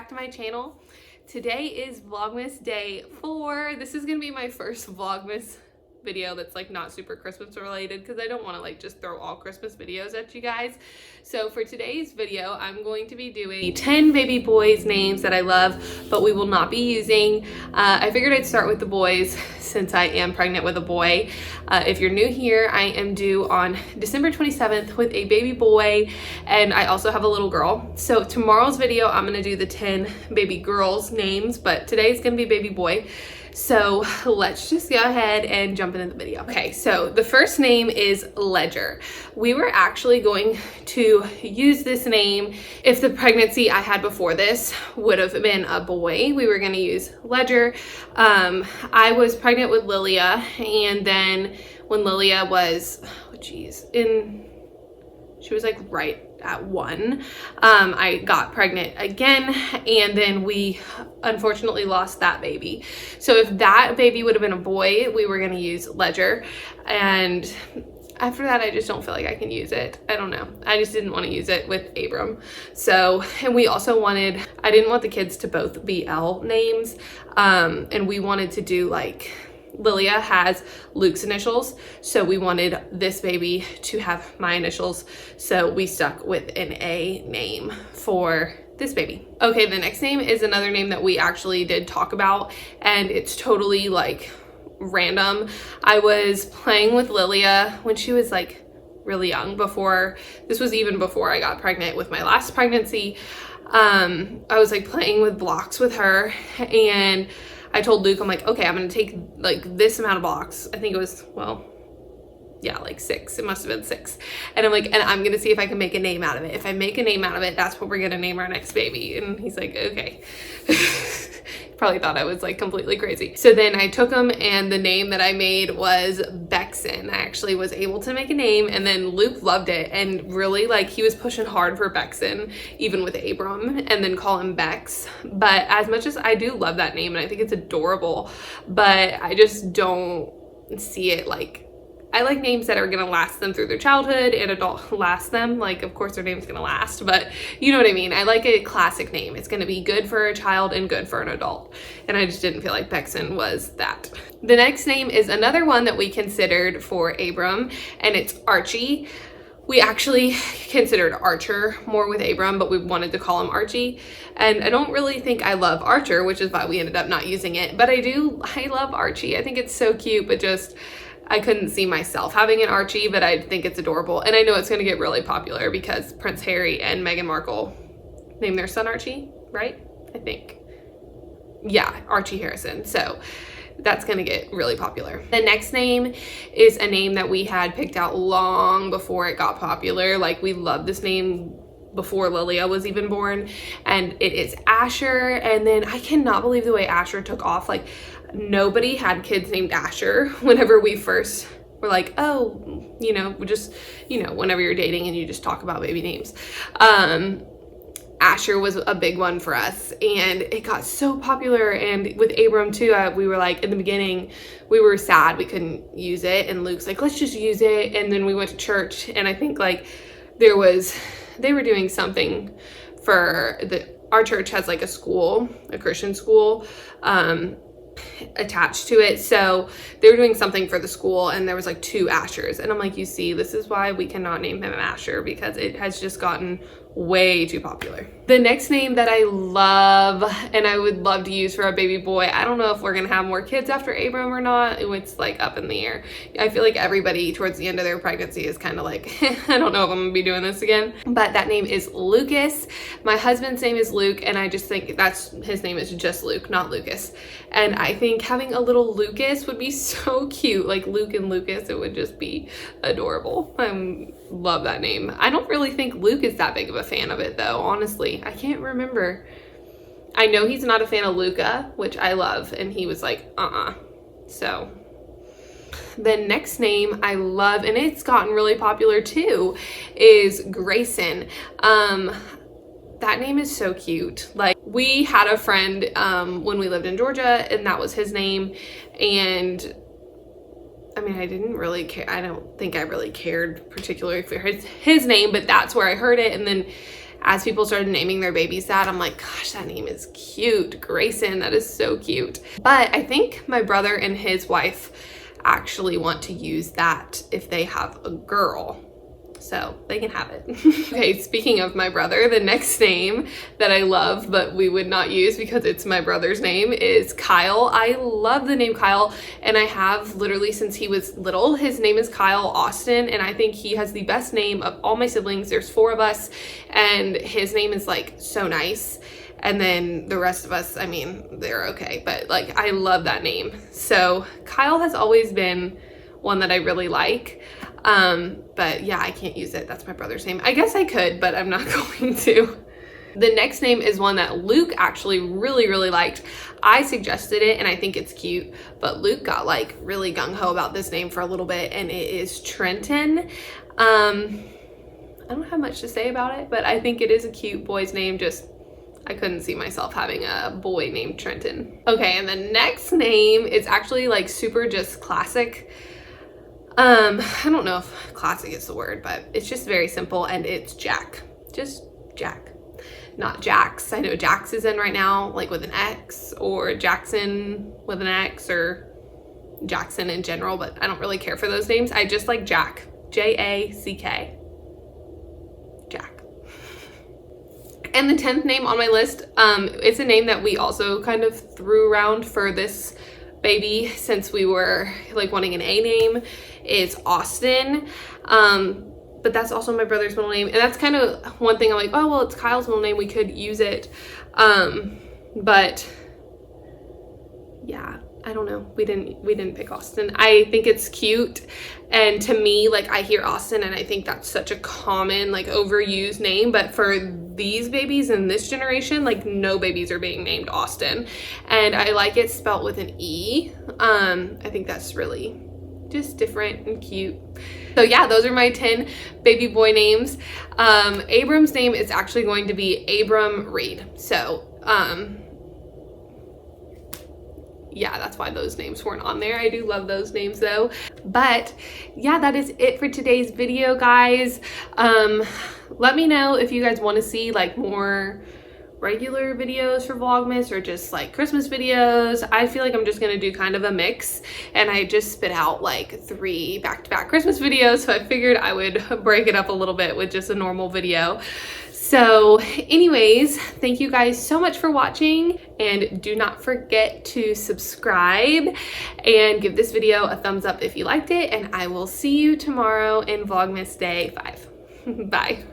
back to my channel. Today is Vlogmas day 4. This is gonna be my first Vlogmas video that's like not super Christmas related because I don't want to like just throw all Christmas videos at you guys. So for today's video, I'm going to be doing 10 baby boys names that I love, but we will not be using. I figured I'd start with the boys since I am pregnant with a boy. If you're new here, I am due on December 27th with a baby boy, and I also have a little girl. So tomorrow's video, I'm gonna do the 10 baby girls names, but today's gonna be baby boy. So let's just go ahead and jump into the video. Okay, so the first name is Ledger. We were actually going to use this name if the pregnancy I had before this would have been a boy. We were going to use Ledger. I was pregnant with Lilia, and then when Lilia was, she was like right at 1, I got pregnant again, and then we unfortunately lost that baby. So if that baby would have been a boy, we were going to use Ledger, and after that I just don't feel like I can use it. I don't know, I just didn't want to use it with Abram. So, and we also wanted, I didn't want the kids to both be L names, and we wanted to do like, Lilia has Luke's initials, so we wanted this baby to have my initials, so we stuck with an A name for this baby. Okay, the next name is another name that we actually did talk about, and it's totally like random. I was playing with Lilia when she was like really young, this was even before I got pregnant with my last pregnancy. I was like playing with blocks with her, and I told Luke, I'm like, okay, I'm gonna take like this amount of blocks. I think it was, well, yeah, like 6. It must have been 6. And I'm like, and I'm gonna see if I can make a name out of it. If I make a name out of it, that's what we're gonna name our next baby. And he's like, okay. Probably thought I was like completely crazy. So then I took him, and the name that I made was Beckson. I actually was able to make a name, and then Luke loved it, and really like he was pushing hard for Beckson, even with Abram, and then call him Becks. But as much as I do love that name and I think it's adorable, but I just don't see it like, I like names that are gonna last them through their childhood and adult last them. Like, of course their name's gonna last, but you know what I mean? I like a classic name. It's gonna be good for a child and good for an adult. And I just didn't feel like Beckson was that. The next name is another one that we considered for Abram, and it's Archie. We actually considered Archer more with Abram, but we wanted to call him Archie. And I don't really think I love Archer, which is why we ended up not using it. But I love Archie. I think it's so cute, but just, I couldn't see myself having an Archie, but I think it's adorable. And I know it's gonna get really popular because Prince Harry and Meghan Markle named their son Archie, right? I think. Yeah, Archie Harrison. So that's gonna get really popular. The next name is a name that we had picked out long before it got popular. Like, we loved this name before Lilia was even born, and it is Asher. And then I cannot believe the way Asher took off. Like, nobody had kids named Asher whenever we first were like, oh, you know, just, you know, whenever you're dating and you just talk about baby names. Asher was a big one for us, and it got so popular. And with Abram too, we were like, in the beginning, we were sad we couldn't use it, and Luke's like, let's just use it. And then we went to church, and I think like they were doing something for our church has like a school, a Christian school, attached to it, so they were doing something for the school, and there was like 2 Ashers, and I'm like, you see, this is why we cannot name him Asher, because it has just gotten way too popular. The next name that I love and I would love to use for a baby boy, I don't know if we're gonna have more kids after Abram or not. It's like up in the air. I feel like everybody towards the end of their pregnancy is kind of like, I don't know if I'm gonna be doing this again. But that name is Lucas. My husband's name is Luke, and I just think his name is just Luke, not Lucas. And I think having a little Lucas would be so cute, like Luke and Lucas. It would just be adorable. I love that name. I don't really think Luke is that big of a fan of it though, honestly. I can't remember. I know he's not a fan of Luca, which I love, and he was like, So the next name I love, and it's gotten really popular too, is Grayson. That name is so cute. Like, we had a friend when we lived in Georgia, and that was his name, and I mean, I didn't really care. I don't think I really cared particularly for his name, but that's where I heard it. And then as people started naming their babies that, I'm like, gosh, that name is cute. Grayson, that is so cute. But I think my brother and his wife actually want to use that if they have a girl. So they can have it. Okay, speaking of my brother, the next name that I love but we would not use because it's my brother's name is Kyle. I love the name Kyle, and I have literally since he was little. His name is Kyle Austin, and I think he has the best name of all my siblings. There's 4 of us, and his name is like so nice. And then the rest of us, I mean, they're okay, but like I love that name. So Kyle has always been one that I really like. But yeah, I can't use it. That's my brother's name. I guess I could, but I'm not going to. The next name is one that Luke actually really liked. I suggested it and I think it's cute, but Luke got like really gung-ho about this name for a little bit, and it is Trenton. I don't have much to say about it, but I think it is a cute boy's name. Just I couldn't see myself having a boy named Trenton. Okay, and the next name is actually like super just classic. I don't know if classic is the word, but it's just very simple, and it's Jack. Just Jack. Not Jax. I know Jax is in right now, like with an X, or Jackson with an X, or Jackson in general, but I don't really care for those names. I just like Jack. J-A-C-K. Jack. And the 10th name on my list, it's a name that we also kind of threw around for this baby since we were like wanting an A name. Is Austin. But that's also my brother's middle name, and that's kind of one thing I'm like, oh well, it's Kyle's middle name, we could use it. But yeah, I don't know, we didn't pick Austin. I think it's cute, and to me, like, I hear Austin and I think that's such a common, like, overused name, but for these babies in this generation, like, no babies are being named Austin, and I like it spelt with an E. I think that's really just different and cute. So yeah, those are my 10 baby boy names. Abram's name is actually going to be Abram Reed. So yeah, that's why those names weren't on there. I do love those names though. But yeah, that is it for today's video, guys. Let me know if you guys want to see like more regular videos for Vlogmas or just like Christmas videos. I feel like I'm just gonna do kind of a mix, and I just spit out like 3 back-to-back Christmas videos, so I figured I would break it up a little bit with just a normal video. So anyways, thank you guys so much for watching, and do not forget to subscribe and give this video a thumbs up if you liked it, and I will see you tomorrow in Vlogmas day 5. Bye.